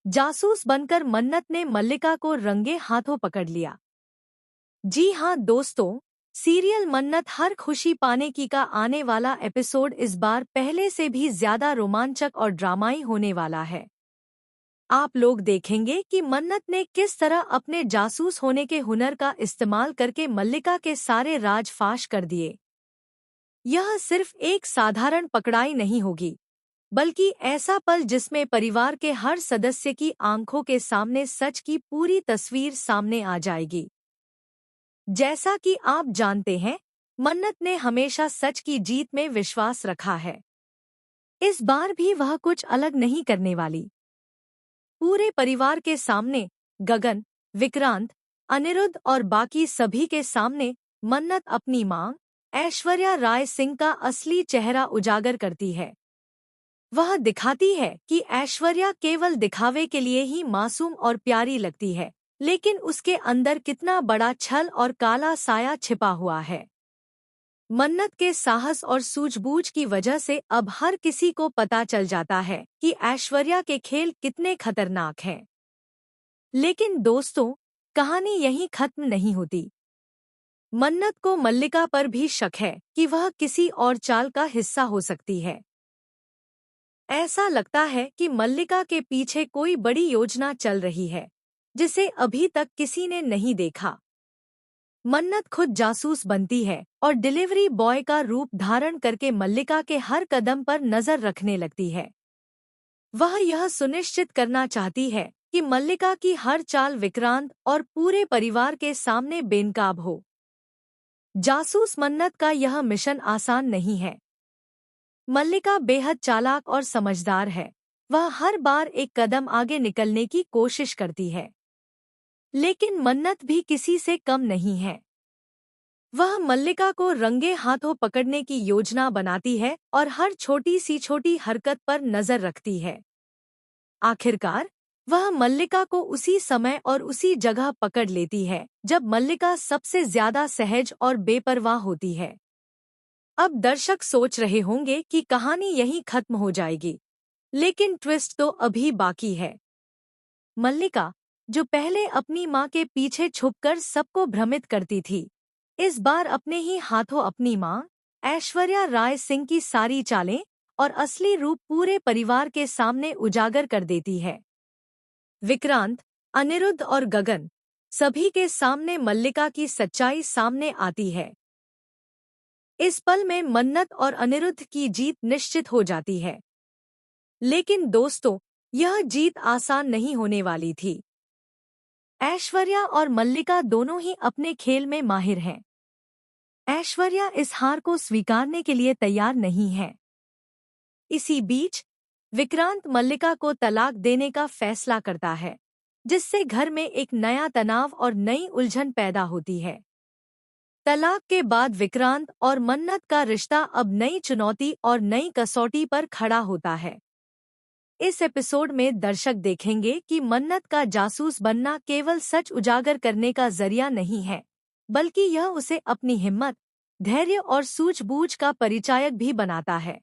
जासूस बनकर मन्नत ने मल्लिका को रंगे हाथों पकड़ लिया। जी हाँ दोस्तों, सीरियल मन्नत हर खुशी पाने की का आने वाला एपिसोड इस बार पहले से भी ज्यादा रोमांचक और ड्रामाई होने वाला है। आप लोग देखेंगे कि मन्नत ने किस तरह अपने जासूस होने के हुनर का इस्तेमाल करके मल्लिका के सारे राज फाश कर दिए। यह सिर्फ एक साधारण पकड़ाई नहीं होगी, बल्कि ऐसा पल जिसमें परिवार के हर सदस्य की आंखों के सामने सच की पूरी तस्वीर सामने आ जाएगी। जैसा कि आप जानते हैं, मन्नत ने हमेशा सच की जीत में विश्वास रखा है। इस बार भी वह कुछ अलग नहीं करने वाली। पूरे परिवार के सामने, गगन, विक्रांत, अनिरुद्ध और बाकी सभी के सामने मन्नत अपनी मां ऐश्वर्या राय सिंह का असली चेहरा उजागर करती है। वह दिखाती है कि ऐश्वर्या केवल दिखावे के लिए ही मासूम और प्यारी लगती है, लेकिन उसके अंदर कितना बड़ा छल और काला साया छिपा हुआ है। मन्नत के साहस और सूझबूझ की वजह से अब हर किसी को पता चल जाता है कि ऐश्वर्या के खेल कितने खतरनाक हैं। लेकिन दोस्तों, कहानी यहीं खत्म नहीं होती। मन्नत को मल्लिका पर भी शक है कि वह किसी और चाल का हिस्सा हो सकती है। ऐसा लगता है कि मल्लिका के पीछे कोई बड़ी योजना चल रही है, जिसे अभी तक किसी ने नहीं देखा। मन्नत खुद जासूस बनती है और डिलीवरी बॉय का रूप धारण करके मल्लिका के हर कदम पर नजर रखने लगती है। वह यह सुनिश्चित करना चाहती है कि मल्लिका की हर चाल विक्रांत और पूरे परिवार के सामने बेनकाब हो। जासूस मन्नत का यह मिशन आसान नहीं है। मल्लिका बेहद चालाक और समझदार है। वह हर बार एक कदम आगे निकलने की कोशिश करती है, लेकिन मन्नत भी किसी से कम नहीं है। वह मल्लिका को रंगे हाथों पकड़ने की योजना बनाती है और हर छोटी हरकत पर नजर रखती है। आखिरकार, वह मल्लिका को उसी समय और उसी जगह पकड़ लेती है जब मल्लिका सबसे ज्यादा सहज और बेपरवाह होती है। अब दर्शक सोच रहे होंगे कि कहानी यहीं खत्म हो जाएगी, लेकिन ट्विस्ट तो अभी बाकी है। मल्लिका, जो पहले अपनी मां के पीछे छुपकर सबको भ्रमित करती थी, इस बार अपने ही हाथों अपनी मां ऐश्वर्या राय सिंह की सारी चालें और असली रूप पूरे परिवार के सामने उजागर कर देती है। विक्रांत, अनिरुद्ध और गगन, सभी के सामने मल्लिका की सच्चाई सामने आती है। इस पल में मन्नत और अनिरुद्ध की जीत निश्चित हो जाती है। लेकिन दोस्तों, यह जीत आसान नहीं होने वाली थी। ऐश्वर्या और मल्लिका दोनों ही अपने खेल में माहिर हैं। ऐश्वर्या इस हार को स्वीकारने के लिए तैयार नहीं है। इसी बीच विक्रांत मल्लिका को तलाक देने का फैसला करता है, जिससे घर में एक नया तनाव और नई उलझन पैदा होती है। तलाक के बाद विक्रांत और मन्नत का रिश्ता अब नई चुनौती और नई कसौटी पर खड़ा होता है। इस एपिसोड में दर्शक देखेंगे कि मन्नत का जासूस बनना केवल सच उजागर करने का जरिया नहीं है, बल्कि यह उसे अपनी हिम्मत, धैर्य और सूझबूझ का परिचायक भी बनाता है।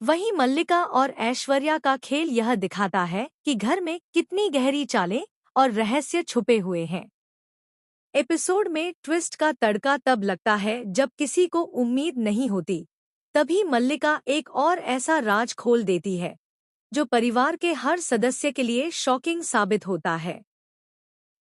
वहीं मल्लिका और ऐश्वर्या का खेल यह दिखाता है कि घर में कितनी गहरी चालें और रहस्य छुपे हुए हैं। एपिसोड में ट्विस्ट का तड़का तब लगता है जब किसी को उम्मीद नहीं होती। तभी मल्लिका एक और ऐसा राज खोल देती है, जो परिवार के हर सदस्य के लिए शॉकिंग साबित होता है।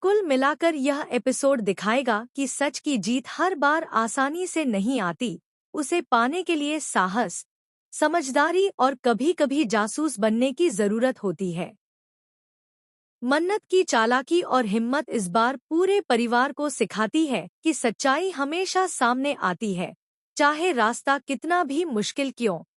कुल मिलाकर यह एपिसोड दिखाएगा कि सच की जीत हर बार आसानी से नहीं आती। उसे पाने के लिए साहस, समझदारी और कभी-कभी जासूस बनने की जरूरत होती है। मन्नत की चालाकी और हिम्मत इस बार पूरे परिवार को सिखाती है कि सच्चाई हमेशा सामने आती है, चाहे रास्ता कितना भी मुश्किल क्यों